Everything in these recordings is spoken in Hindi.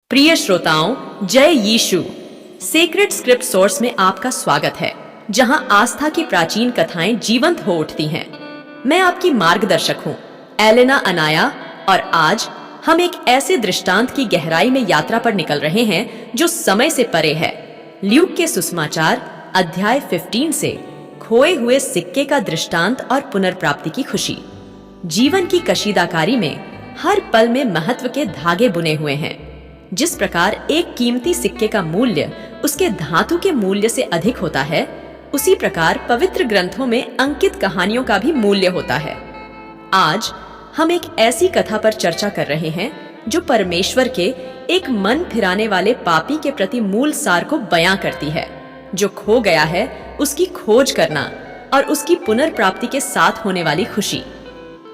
प्रिय श्रोताओं, जय यीशु। सेक्रेड स्क्रिप्ट सोर्स में आपका स्वागत है, जहां आस्था की प्राचीन कथाएं जीवंत हो उठती हैं। मैं आपकी मार्गदर्शक हूं, एलेना अनाया, और आज हम एक ऐसे दृष्टांत की गहराई में यात्रा पर निकल रहे हैं जो समय से परे है। ल्यूक के सुसमाचार अध्याय 15 से खोए हुए सिक्के का दृष्टांत और पुनर्प्राप्ति की खुशी। जीवन की कशीदाकारी में हर पल में महत्व के धागे बुने हुए हैं। जिस प्रकार एक कीमती सिक्के का मूल्य उसके धातु के मूल्य से अधिक होता है, उसी प्रकार पवित्र ग्रंथों में अंकित कहानियों का भी मूल्य होता है। आज हम एक ऐसी कथा पर चर्चा कर रहे हैं जो परमेश्वर के एक मन फिराने वाले पापी के प्रति मूल सार को बयां करती है। जो खो गया है उसकी खोज करना और उसकी पुनर्प्राप्ति के साथ होने वाली खुशी।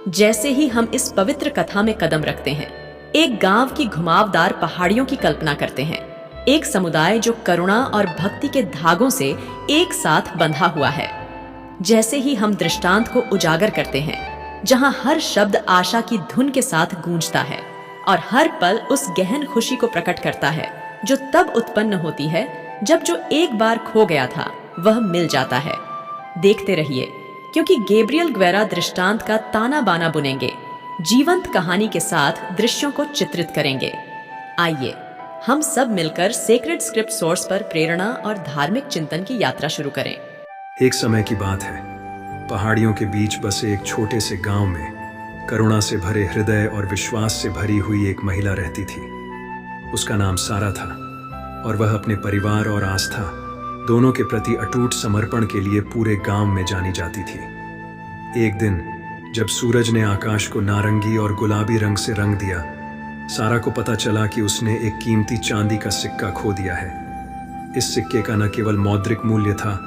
जैसे ही हम इस पवित्र कथा में कदम रखते हैं, एक गांव की घुमावदार पहाड़ियों की कल्पना करते हैं। एक समुदाय जो करुणा और भक्ति के धागों से एक साथ बंधा हुआ है। जैसे ही हम दृष्टांत को उजागर करते हैं, जहां हर शब्द आशा की धुन के साथ गूंजता है और हर पल उस गहन खुशी को प्रकट करता है जो तब उत्पन्न होती है जब जो एक बार खो गया था वह मिल जाता है। देखते रहिए, क्योंकि गैब्रियल ग्वेरा दृष्टांत का ताना बाना बुनेंगे, जीवंत कहानी के साथ दृश्यों को चित्रित करेंगे। आइए हम सब मिलकर सेक्रेड स्क्रिप्ट सोर्स पर प्रेरणा और धार्मिक चिंतन की यात्रा शुरू करें। एक समय की बात है, पहाड़ियों के बीच बसे एक छोटे से गांव में करुणा से भरे हृदय और विश्वास से भरी हुई एक महिला रहती थी। उसका नाम सारा था और वह अपने परिवार और आस्था दोनों के प्रति अटूट समर्पण के लिए पूरे गांव में जानी जाती थी। एक दिन जब सूरज ने आकाश को नारंगी और गुलाबी रंग से रंग दिया, सारा को पता चला कि उसने एक कीमती चांदी का सिक्का खो दिया है। इस सिक्के का न केवल मौद्रिक मूल्य था,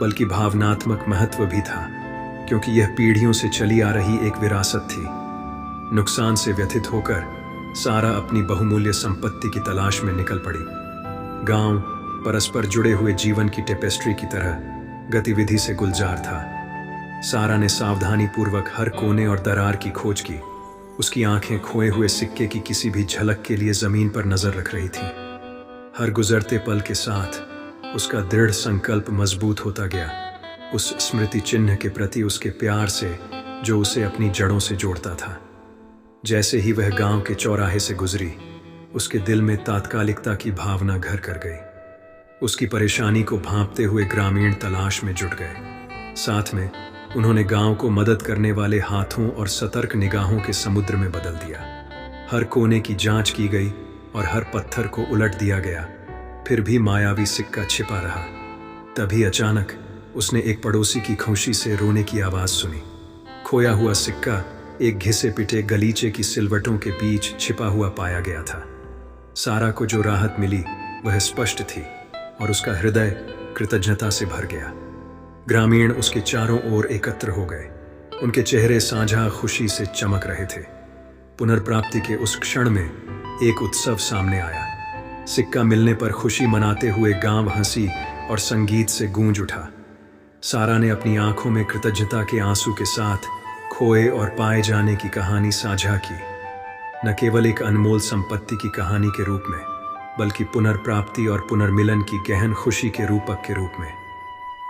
बल्कि भावनात्मक महत्व भी था, क्योंकि यह पीढ़ियों से चली आ रही एक विरासत थी। नुकसान से व्यथित होकर सारा अपनी बहुमूल्य संपत्ति की तलाश में निकल पड़ी। गांव परस्पर जुड़े हुए जीवन की टेपेस्ट्री की तरह गतिविधि से गुलजार था। सारा ने सावधानी पूर्वक हर कोने और दरार की खोज की। उसकी आंखें खोए हुए सिक्के की किसी भी झलक के लिए जमीन पर नजर रख रही थीं। हर गुजरते पल के साथ उसका दृढ़ संकल्प मजबूत होता गया, उस स्मृति चिन्ह के प्रति उसके प्यार से जो उसे अपनी जड़ों से जोड़ता था। जैसे ही वह गांव के चौराहे से गुजरी, उसके दिल में तात्कालिकता की भावना घर कर गई। उसकी परेशानी को भांपते हुए ग्रामीण तलाश में जुट गए। साथ में उन्होंने गांव को मदद करने वाले हाथों और सतर्क निगाहों के समुद्र में बदल दिया। हर कोने की जांच की गई और हर पत्थर को उलट दिया गया, फिर भी मायावी सिक्का छिपा रहा। तभी अचानक उसने एक पड़ोसी की खुशी से रोने की आवाज सुनी। खोया हुआ सिक्का एक घिसे पिटे गलीचे की सिलवटों के बीच छिपा हुआ पाया गया था। सारा को जो राहत मिली वह स्पष्ट थी और उसका हृदय कृतज्ञता से भर गया। ग्रामीण उसके चारों ओर एकत्र हो गए। उनके चेहरे साझा खुशी से चमक रहे थे। पुनर्प्राप्ति के उस क्षण में एक उत्सव सामने आया। सिक्का मिलने पर खुशी मनाते हुए गांव हंसी और संगीत से गूंज उठा। सारा ने अपनी आंखों में कृतज्ञता के आंसू के साथ खोए और पाए जाने की कहानी साझा की। न केवल एक अनमोल संपत्ति की कहानी के रूप में, बल्कि पुनर्प्राप्ति और पुनर्मिलन की गहन खुशी के रूपक के रूप में।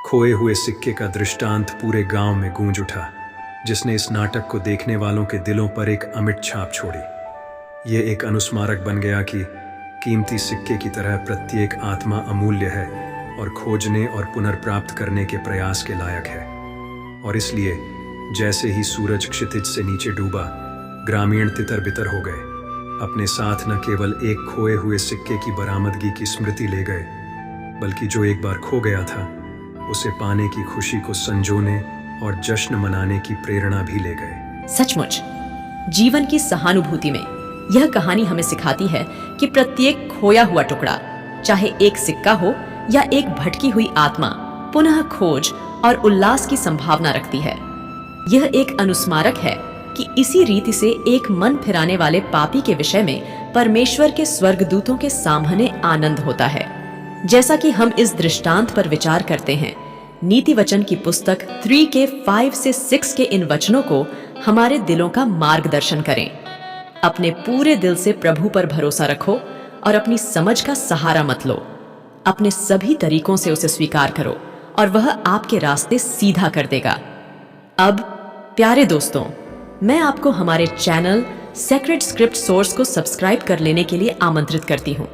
खोए हुए सिक्के का दृष्टांत पूरे गांव में गूंज उठा, जिसने इस नाटक को देखने वालों के दिलों पर एक अमिट छाप छोड़ी। यह एक अनुस्मारक बन गया कि कीमती सिक्के की तरह प्रत्येक आत्मा अमूल्य है और खोजने और पुनर्प्राप्त करने के प्रयास के लायक है। और इसलिए जैसे ही सूरज क्षितिज से नीचे डूबा, ग्रामीण तितर बितर हो गए। अपने साथ न केवल एक खोए हुए सिक्के की बरामदगी की स्मृति ले गए, बल्कि जो एक बार खो गया था उसे पाने की खुशी को संजोने और जश्न मनाने की प्रेरणा भी ले गए। सचमुच जीवन की सहानुभूति में यह कहानी हमें सिखाती है कि प्रत्येक खोया हुआ टुकड़ा, चाहे एक सिक्का हो या एक भटकी हुई आत्मा, पुनः खोज और उल्लास की संभावना रखती है। यह एक अनुस्मारक है कि इसी रीति से एक मन फिराने वाले पापी के विषय में परमेश्वर के स्वर्गदूतों के सामने आनंद होता है। जैसा कि हम इस दृष्टांत पर विचार करते हैं, नीति वचन की पुस्तक 3 के 5 से 6 के इन वचनों को हमारे दिलों का मार्गदर्शन करें। अपने पूरे दिल से प्रभु पर भरोसा रखो और अपनी समझ का सहारा मत लो। अपने सभी तरीकों से उसे स्वीकार करो और वह आपके रास्ते सीधा कर देगा। अब प्यारे दोस्तों, मैं आपको हमारे चैनल सेक्रेड स्क्रिप्ट सोर्स को सब्सक्राइब कर लेने के लिए आमंत्रित करती हूँ,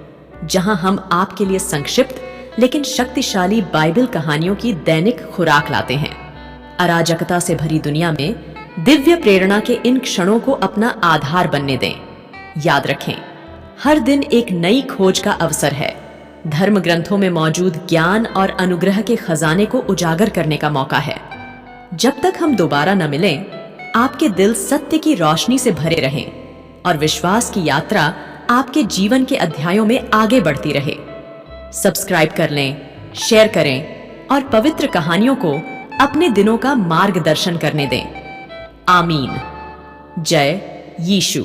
जहां हम आपके लिए संक्षिप्त लेकिन शक्तिशाली बाइबल कहानियों की दैनिक खुराक लाते हैं। अराजकता से भरी दुनिया में दिव्य प्रेरणा के इन क्षणों को अपना आधार बनने दें। याद रखें, हर दिन एक नई खोज का अवसर है। धर्म ग्रंथों में मौजूद ज्ञान और अनुग्रह के खजाने को उजागर करने का मौका है। जब तक हम दोबारा न मिलें, आपके दिल सत्य की रोशनी से भरे रहें और विश्वास की यात्रा आपके जीवन के अध्यायों में आगे बढ़ती रहे। सब्सक्राइब कर लें, शेयर करें और पवित्र कहानियों को अपने दिनों का मार्गदर्शन करने दें। आमीन। जय यीशु।